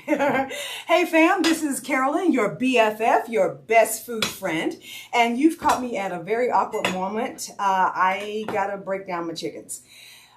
Hey fam, this is Carolyn, your BFF, your best food friend, and you've caught me at a very awkward moment. I gotta break down my chickens.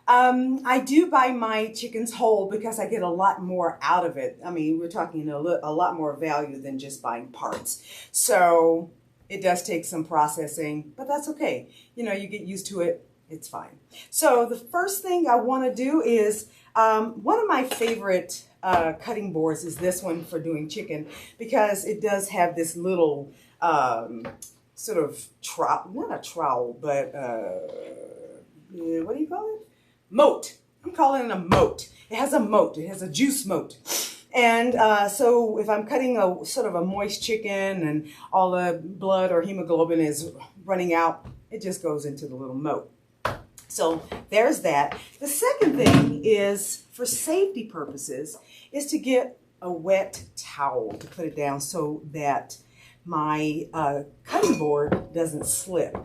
I do buy my chickens whole because I get a lot more out of it. I mean, we're talking a lot more value than just buying parts. So it does take some processing, but that's okay. You know, you get used to it, it's fine. So the first thing I want to do is, one of my favorite cutting boards is this one for doing chicken, because it does have this little sort of trowel, not a trowel, but what do you call it? Moat. I'm calling it a moat. It has a moat. It has a juice moat. And so if I'm cutting a sort of a moist chicken and all the blood or hemoglobin is running out, it just goes into the little moat. So there's that. The second thing is, for safety purposes, is to get a wet towel to put it down so that my cutting board doesn't slip.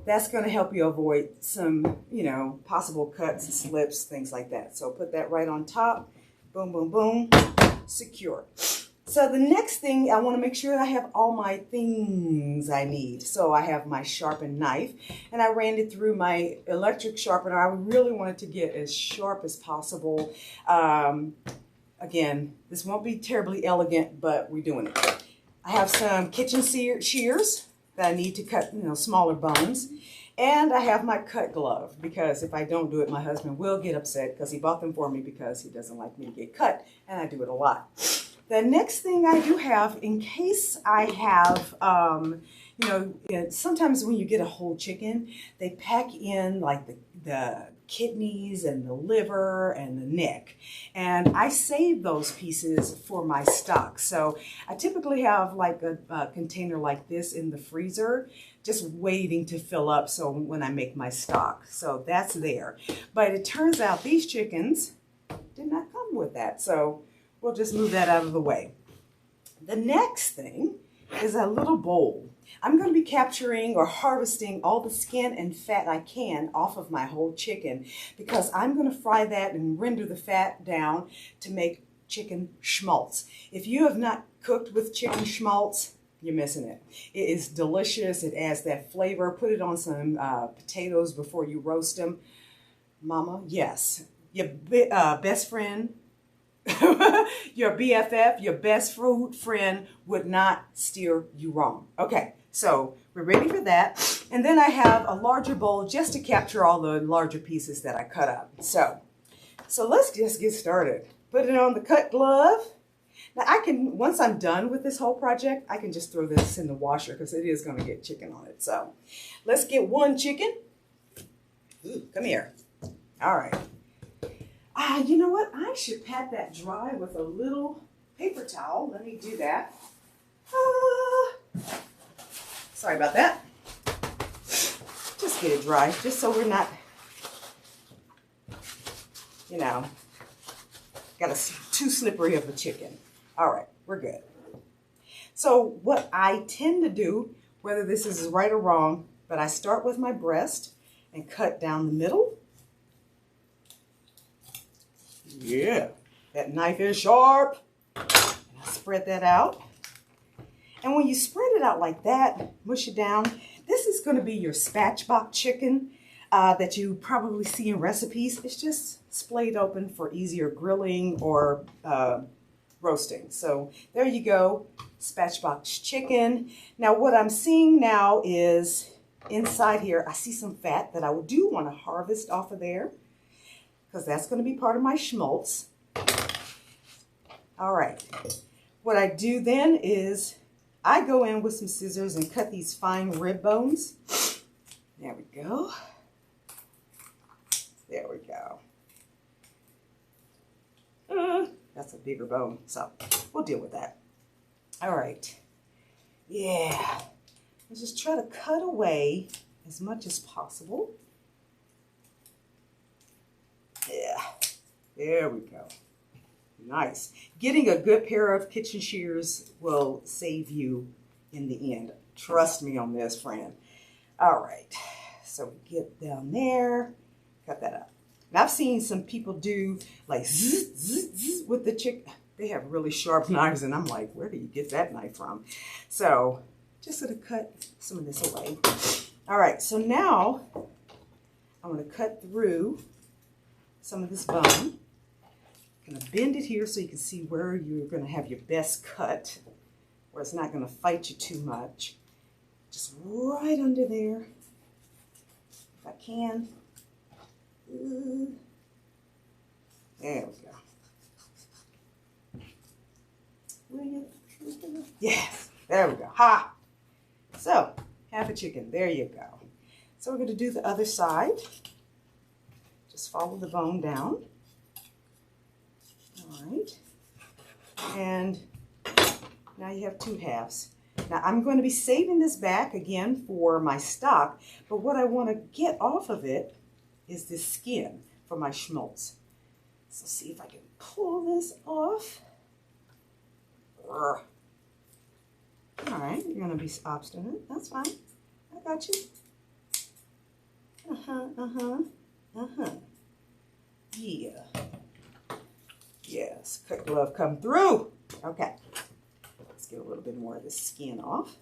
That's going to help you avoid some, you know, possible cuts and slips, things like that. So put that right on top. Boom, boom, boom. Secure. So the next thing, I want to make sure I have all my things I need. So I have my sharpened knife, and I ran it through my electric sharpener. I really wanted to get as sharp as possible. Again, this won't be terribly elegant, but we're doing it. I have some kitchen shears that I need to cut, you know, smaller bones. And I have my cut glove, because if I don't do it, my husband will get upset, because he bought them for me because he doesn't like me to get cut, and I do it a lot. The next thing I do have, in case I have, you know, sometimes when you get a whole chicken, they pack in like the kidneys and the liver and the neck. And I save those pieces for my stock. So I typically have like a container like this in the freezer, just waiting to fill up so when I make my stock. So that's there. But it turns out these chickens did not come with that. So we'll just move that out of the way. The next thing is a little bowl. I'm going to be capturing or harvesting all the skin and fat I can off of my whole chicken, because I'm going to fry that and render the fat down to make chicken schmaltz. If you have not cooked with chicken schmaltz, you're missing it. It is delicious. It adds that flavor. Put it on some potatoes before you roast them. Mama, yes. Your best friend, your BFF, your best food friend would not steer you wrong. Okay, so we're ready for that. And then I have a larger bowl just to capture all the larger pieces that I cut up. So let's just get started. Put it on the cut glove. Now I can, once I'm done with this whole project, I can just throw this in the washer, because it is going to get chicken on it. So let's get one chicken. Ooh, come here. All right. You know what? I should pat that dry with a little paper towel. Let me do that. Sorry about that. Just get it dry, just so we're not, you know, too slippery of a chicken. All right, we're good. So what I tend to do, whether this is right or wrong, but I start with my breast and cut down the middle. Yeah, that knife is sharp. And I spread that out. And when you spread it out like that, mush it down, this is going to be your spatchcock chicken that you probably see in recipes. It's just splayed open for easier grilling or roasting. So there you go, spatchcock chicken. Now what I'm seeing now is inside here, I see some fat that I do want to harvest off of there, because that's going to be part of my schmaltz. All right. What I do then is I go in with some scissors and cut these fine rib bones. There we go. There we go. That's a bigger bone, so we'll deal with that. All right. Yeah. Let's just try to cut away as much as possible. Yeah, there we go. Nice. Getting a good pair of kitchen shears will save you in the end. Trust me on this, friend. All right, so we get down there, cut that up. And I've seen some people do like zzz, zzz, zzz with the chicken. They have really sharp knives, and I'm like, where do you get that knife from? So just gonna cut some of this away. All right, so now I'm gonna cut through some of this bone. I'm gonna bend it here so you can see where you're gonna have your best cut, where it's not gonna fight you too much. Just right under there, if I can. There we go. Yes, there we go. Ha! So, half a chicken. There you go. So we're going to do the other side. Just follow the bone down. All right. And now you have 2 halves. Now I'm going to be saving this back again for my stock, but what I want to get off of it is this skin for my schmaltz. So see if I can pull this off. All right, you're going to be obstinate. That's fine. I got you. Yeah. Yes, cut glove come through. Okay. Let's get a little bit more of the skin off.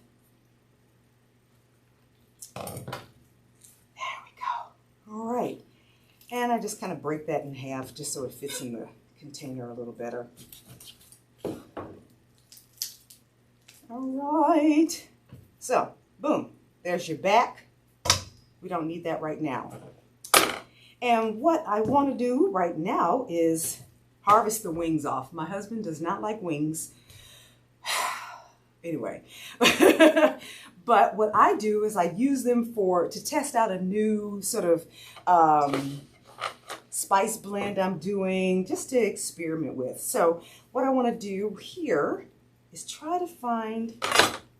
There we go. All right. And I just kind of break that in half just so it fits in the container a little better. All right. So, boom. There's your back. We don't need that right now. And what I want to do right now is harvest the wings off. My husband does not like wings. Anyway. But what I do is I use them to test out a new sort of spice blend I'm doing, just to experiment with. So what I want to do here is try to find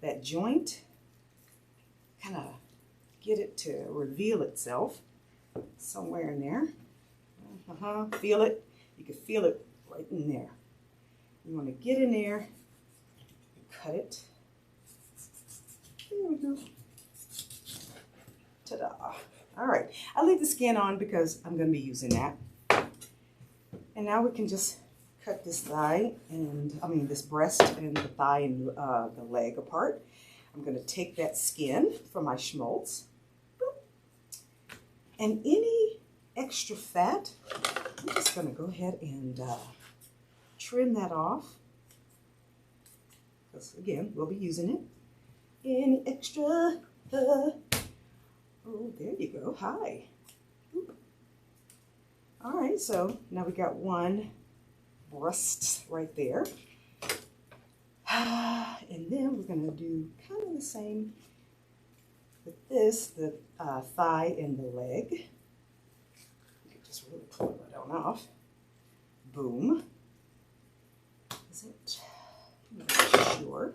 that joint, kind of get it to reveal itself somewhere in there. Feel it. You can feel it right in there. You want to get in there and cut it. There we go. Ta-da. All right. I leave the skin on because I'm going to be using that. And now we can just cut this thigh and, this breast and the thigh and the leg apart. I'm going to take that skin from my schmaltz. And any extra fat, I'm just going to go ahead and trim that off. Because, again, we'll be using it. Any extra, oh, there you go, hi. Oop. All right, so now we got one breast right there. And then we're going to do kind of the same with this, the thigh and the leg. You can just really pull it right on off. Boom. Is it? I'm not sure.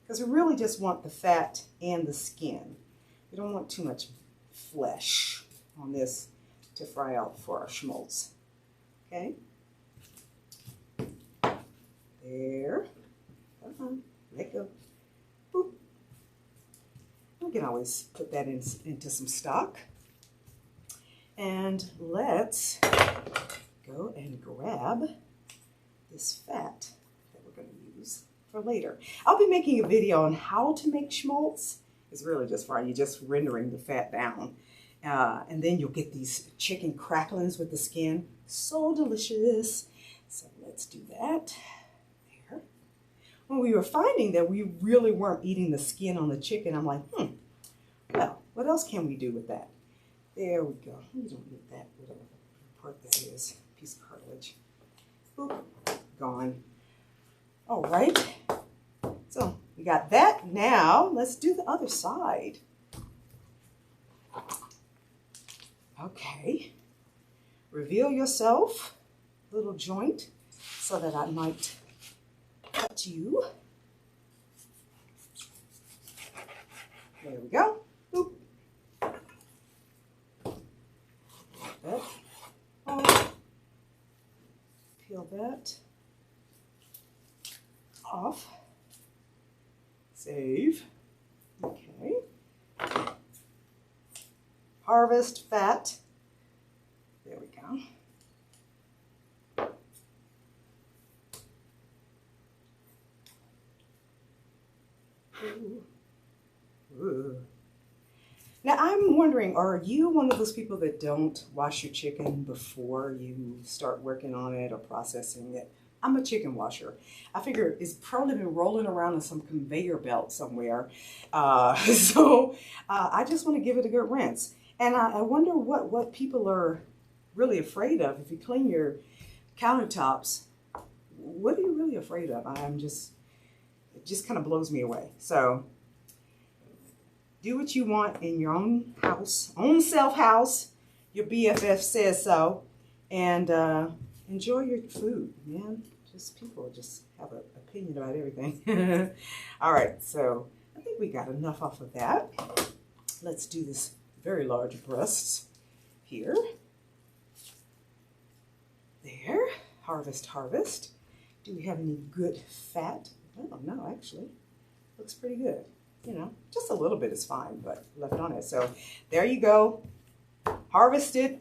Because we really just want the fat and the skin. We don't want too much flesh on this to fry out for our schmaltz. Okay? There. Let go. Boop. We can always put that into some stock. And let's go and grab this fat that we're going to use for later. I'll be making a video on how to make schmaltz. It's really just fine. You're just rendering the fat down. And then you'll get these chicken cracklings with the skin. So delicious. So let's do that. There. When we were finding that we really weren't eating the skin on the chicken, I'm like, well, what else can we do with that? There we go. You don't need that, whatever part that is. Piece of cartilage. Boop. Gone. All right. So we got that. Now let's do the other side. Okay. Reveal yourself, little joint, so that I might cut you. There we go. Boop. That off. Peel that off. Save. Okay. Harvest fat. There we go. Ooh. Now I'm wondering, are you one of those people that don't wash your chicken before you start working on it or processing it? I'm a chicken washer. I figure it's probably been rolling around in some conveyor belt somewhere. So I just want to give it a good rinse. And I wonder what people are really afraid of. If you clean your countertops, what are you really afraid of? It just kind of blows me away. So do what you want in your own house, own self house. Your BFF says so. And enjoy your food, man. People just have an opinion about everything. All right, so I think we got enough off of that. Let's do this very large breasts here. There, harvest, harvest. Do we have any good fat? I don't know, actually. Looks pretty good. You know, just a little bit is fine, but left on it. So there you go. Harvested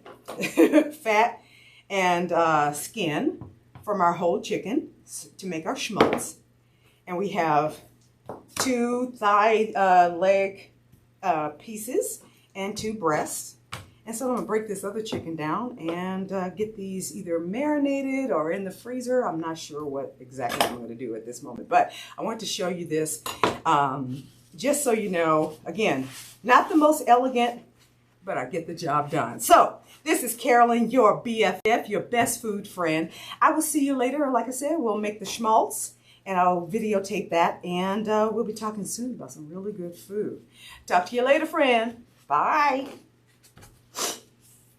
fat and skin from our whole chicken to make our schmaltz. And we have 2 thigh leg pieces and 2 breasts. And so I'm gonna break this other chicken down and get these either marinated or in the freezer. I'm not sure what exactly I'm gonna do at this moment, but I want to show you this just so you know, again, not the most elegant, but I get the job done. So this is Carolyn, your BFF, your best food friend. I will see you later. Like I said, we'll make the schmaltz and I'll videotape that, and we'll be talking soon about some really good food. Talk to you later, friend. Bye.